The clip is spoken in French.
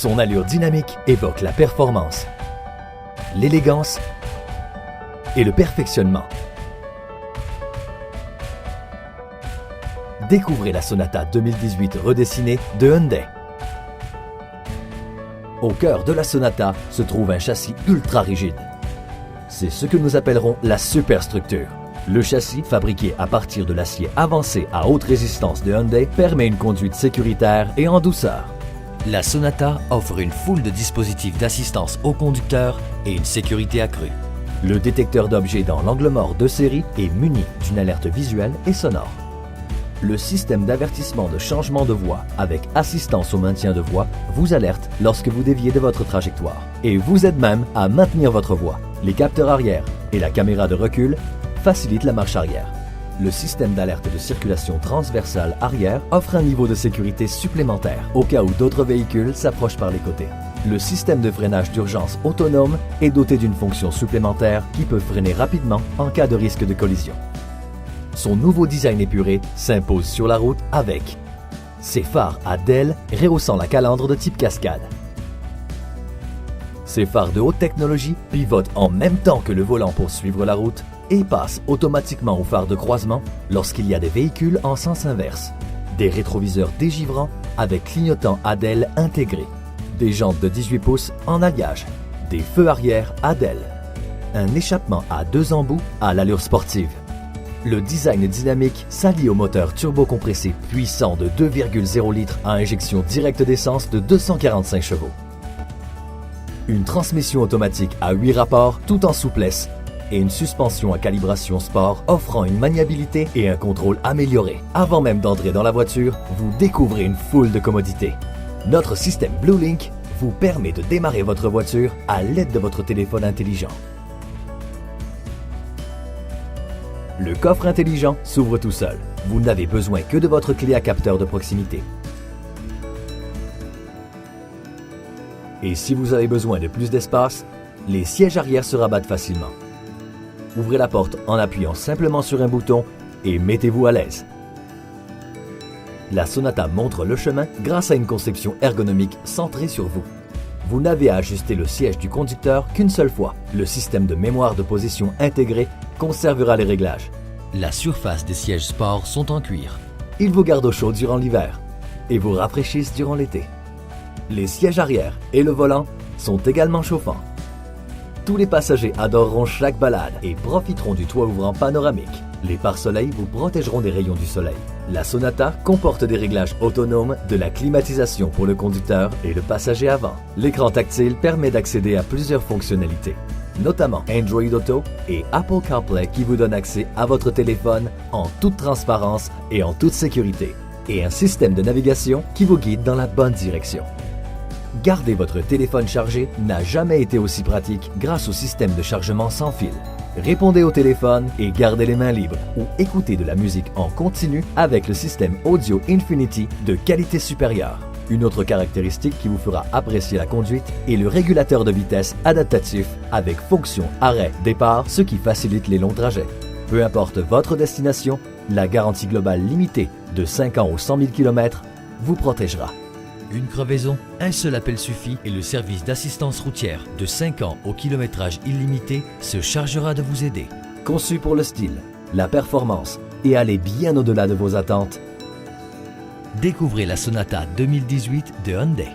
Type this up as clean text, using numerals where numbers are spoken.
Son allure dynamique évoque la performance, l'élégance et le perfectionnement. Découvrez la Sonata 2018 redessinée de Hyundai. Au cœur de la Sonata se trouve un châssis ultra rigide. C'est ce que nous appellerons la superstructure. Le châssis, fabriqué à partir de l'acier avancé à haute résistance de Hyundai, permet une conduite sécuritaire et en douceur. La Sonata offre une foule de dispositifs d'assistance au conducteur et une sécurité accrue. Le détecteur d'objets dans l'angle mort de série est muni d'une alerte visuelle et sonore. Le système d'avertissement de changement de voie avec assistance au maintien de voie vous alerte lorsque vous déviez de votre trajectoire et vous aide même à maintenir votre voie. Les capteurs arrière et la caméra de recul facilitent la marche arrière. Le système d'alerte de circulation transversale arrière offre un niveau de sécurité supplémentaire au cas où d'autres véhicules s'approchent par les côtés. Le système de freinage d'urgence autonome est doté d'une fonction supplémentaire qui peut freiner rapidement en cas de risque de collision. Son nouveau design épuré s'impose sur la route avec ses phares à DEL rehaussant la calandre de type cascade. Ses phares de haute technologie pivotent en même temps que le volant pour suivre la route et passent automatiquement au phare de croisement lorsqu'il y a des véhicules en sens inverse. Des rétroviseurs dégivrants avec clignotant ADEL intégré. Des jantes de 18 pouces en alliage. Des feux arrière ADEL. Un échappement à 2 embouts à l'allure sportive. Le design dynamique s'allie au moteur turbocompressé puissant de 2,0 litres à injection directe d'essence de 245 chevaux. Une transmission automatique à 8 rapports tout en souplesse et une suspension à calibration sport offrant une maniabilité et un contrôle amélioré. Avant même d'entrer dans la voiture, vous découvrez une foule de commodités. Notre système BlueLink vous permet de démarrer votre voiture à l'aide de votre téléphone intelligent. Le coffre intelligent s'ouvre tout seul. Vous n'avez besoin que de votre clé à capteur de proximité. Et si vous avez besoin de plus d'espace, les sièges arrière se rabattent facilement. Ouvrez la porte en appuyant simplement sur un bouton et mettez-vous à l'aise. La Sonata montre le chemin grâce à une conception ergonomique centrée sur vous. Vous n'avez à ajuster le siège du conducteur qu'une seule fois. Le système de mémoire de position intégré conservera les réglages. La surface des sièges sport sont en cuir. Ils vous gardent au chaud durant l'hiver et vous rafraîchissent durant l'été. Les sièges arrière et le volant sont également chauffants. Tous les passagers adoreront chaque balade et profiteront du toit ouvrant panoramique. Les pare-soleil vous protégeront des rayons du soleil. La Sonata comporte des réglages autonomes, de la climatisation pour le conducteur et le passager avant. L'écran tactile permet d'accéder à plusieurs fonctionnalités, notamment Android Auto et Apple CarPlay qui vous donnent accès à votre téléphone en toute transparence et en toute sécurité, et un système de navigation qui vous guide dans la bonne direction. Garder votre téléphone chargé n'a jamais été aussi pratique grâce au système de chargement sans fil. Répondez au téléphone et gardez les mains libres ou écoutez de la musique en continu avec le système Audio Infinity de qualité supérieure. Une autre caractéristique qui vous fera apprécier la conduite est le régulateur de vitesse adaptatif avec fonction arrêt-départ, ce qui facilite les longs trajets. Peu importe votre destination, la garantie globale limitée de 5 ans aux 100 000 km vous protégera. Une crevaison, un seul appel suffit et le service d'assistance routière de 5 ans au kilométrage illimité se chargera de vous aider. Conçu pour le style, la performance et aller bien au-delà de vos attentes, découvrez la Sonata 2018 de Hyundai.